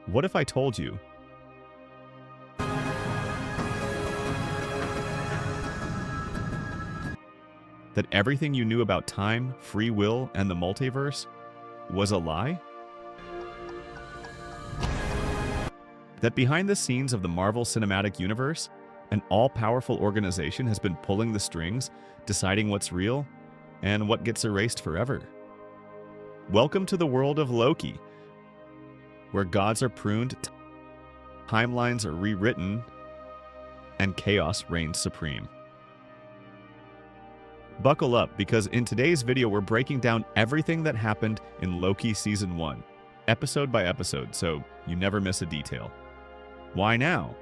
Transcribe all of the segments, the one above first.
What if I told you that everything you knew about time, free will, and the multiverse was a lie? That behind the scenes of the Marvel Cinematic Universe, an all-powerful organization has been pulling the strings, deciding what's real and what gets erased forever. Welcome to the world of Loki, where gods are pruned, timelines are rewritten, and chaos reigns supreme. Buckle up, because in today's video we're breaking down everything that happened in Loki Season 1, episode by episode, so you never miss a detail. Why now?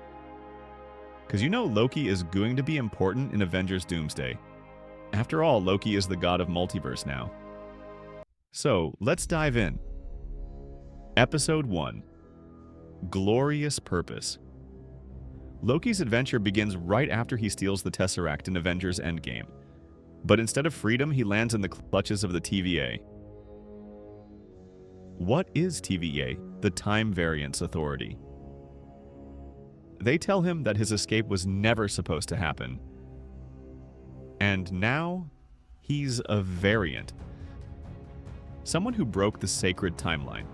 Because you know Loki is going to be important in Avengers Doomsday. After all, Loki is the god of multiverse now. So, let's dive in. Episode 1. Glorious Purpose. Loki's adventure begins right after he steals the Tesseract in Avengers Endgame. But instead of freedom, he lands in the clutches of the TVA. What is TVA? The Time Variance Authority. They tell him that his escape was never supposed to happen. And now, he's a variant. Someone who broke the sacred timeline.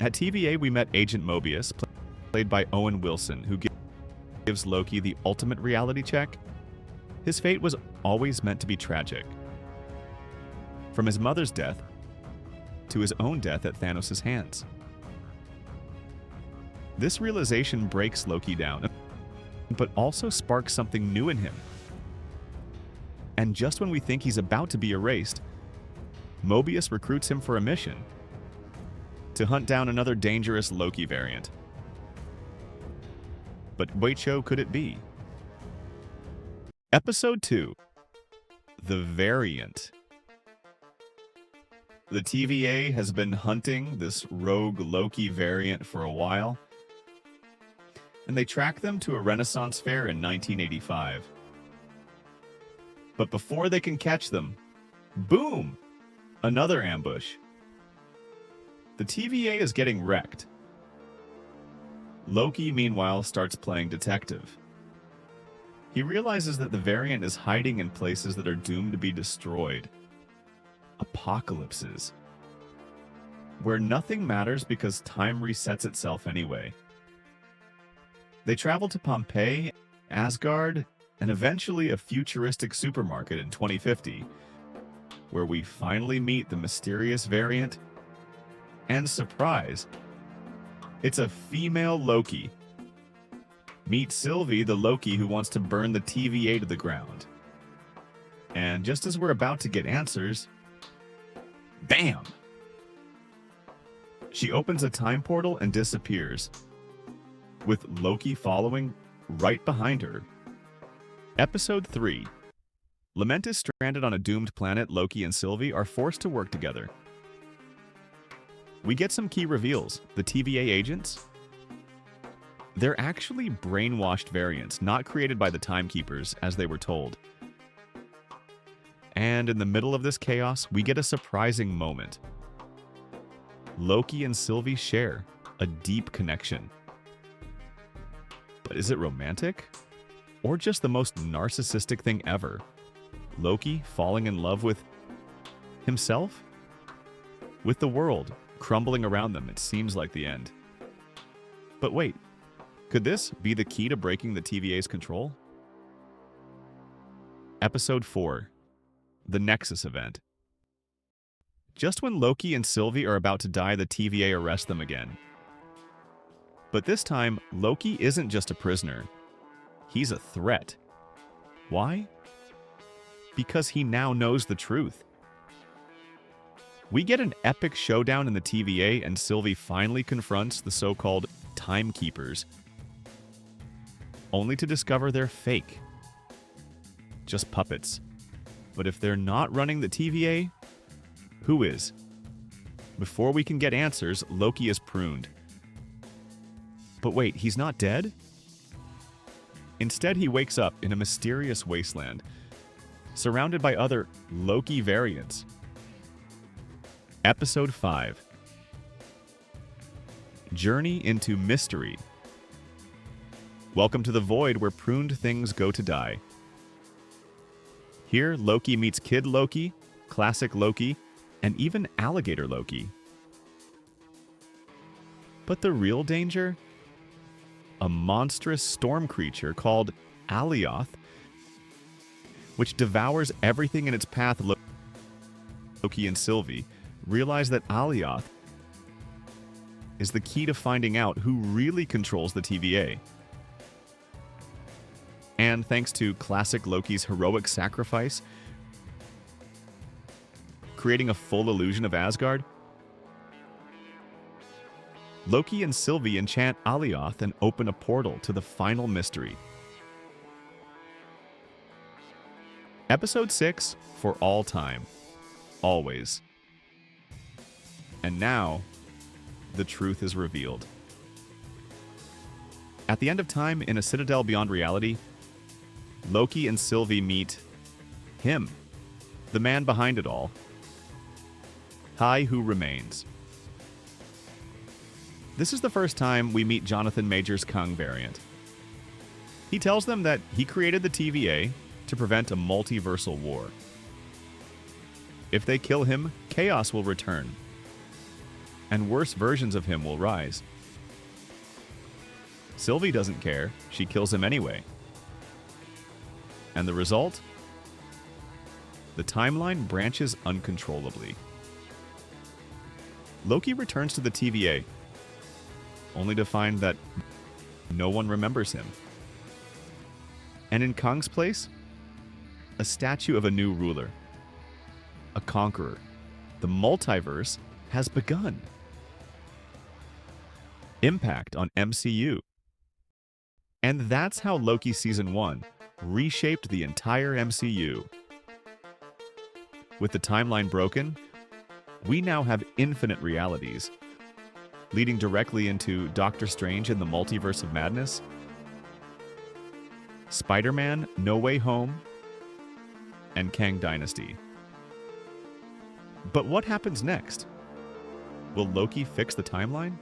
At TVA, we met Agent Mobius, played by Owen Wilson, who gives Loki the ultimate reality check. His fate was always meant to be tragic. From his mother's death to his own death at Thanos' hands. This realization breaks Loki down, but also sparks something new in him. And just when we think he's about to be erased, Mobius recruits him for a mission to hunt down another dangerous Loki variant. But which show could it be? Episode 2. The Variant. The TVA has been hunting this rogue Loki variant for a while, and they track them to a Renaissance fair in 1985. But before they can catch them, boom! Another ambush. The TVA is getting wrecked. Loki, meanwhile, starts playing detective. He realizes that the variant is hiding in places that are doomed to be destroyed. Apocalypses. Where nothing matters because time resets itself anyway. They travel to Pompeii, Asgard, and eventually a futuristic supermarket in 2050, where we finally meet the mysterious variant. And surprise, it's a female Loki. Meet Sylvie, the Loki who wants to burn the TVA to the ground. And just as we're about to get answers, bam! She opens a time portal and disappears, with Loki following right behind her. Episode 3. Lamentis stranded on a doomed planet. Loki and Sylvie are forced to work together. We get some key reveals. The TVA agents? They're actually brainwashed variants, not created by the Timekeepers, as they were told. And in the middle of this chaos, we get a surprising moment. Loki and Sylvie share a deep connection. But is it romantic? Or just the most narcissistic thing ever? Loki falling in love with himself? With the world crumbling around them, it seems like the end. But wait, could this be the key to breaking the TVA's control? Episode 4. The Nexus Event. Just when Loki and Sylvie are about to die, the TVA arrest them again. But this time, Loki isn't just a prisoner. He's a threat. Why? Because he now knows the truth. We get an epic showdown in the TVA, and Sylvie finally confronts the so-called Timekeepers, only to discover they're fake. Just puppets. But if they're not running the TVA, who is? Before we can get answers, Loki is pruned. But wait, he's not dead? Instead, he wakes up in a mysterious wasteland, surrounded by other Loki variants. Episode 5. Journey into Mystery. Welcome to the void where pruned things go to die. Here, Loki meets Kid Loki, Classic Loki, and even Alligator Loki. But the real danger? A monstrous storm creature called Alioth, which devours everything in its path. Loki and Sylvie realize that Alioth is the key to finding out who really controls the TVA. And thanks to Classic Loki's heroic sacrifice, creating a full illusion of Asgard, Loki and Sylvie enchant Alioth and open a portal to the final mystery. Episode 6 for all time. Always. And now, the truth is revealed. At the end of time, in a citadel beyond reality, Loki and Sylvie meet him, the man behind it all. Hi, who remains. This is the first time we meet Jonathan Major's Kang variant. He tells them that he created the TVA to prevent a multiversal war. If they kill him, chaos will return, and worse versions of him will rise. Sylvie doesn't care. She kills him anyway. And the result? The timeline branches uncontrollably. Loki returns to the TVA, only to find that no one remembers him. And in Kang's place, a statue of a new ruler, a conqueror. The multiverse has begun. Impact on MCU. And that's how Loki Season 1 reshaped the entire MCU. With the timeline broken, we now have infinite realities, leading directly into Doctor Strange in the Multiverse of Madness, Spider-Man No Way Home, and Kang Dynasty. But what happens next? Will Loki fix the timeline?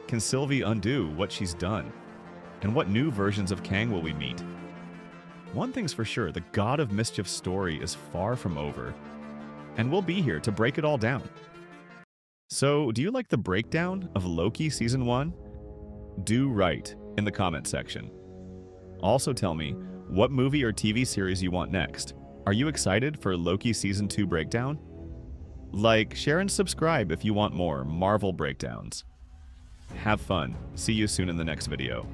Can Sylvie undo what she's done? And what new versions of Kang will we meet? One thing's for sure, the God of Mischief's story is far from over, and we'll be here to break it all down. So, do you like the breakdown of Loki Season 1? Do write in the comment section. Also tell me what movie or TV series you want next. Are you excited for Loki Season 2 breakdown? Like, share, and subscribe if you want more Marvel breakdowns. Have fun. See you soon in the next video.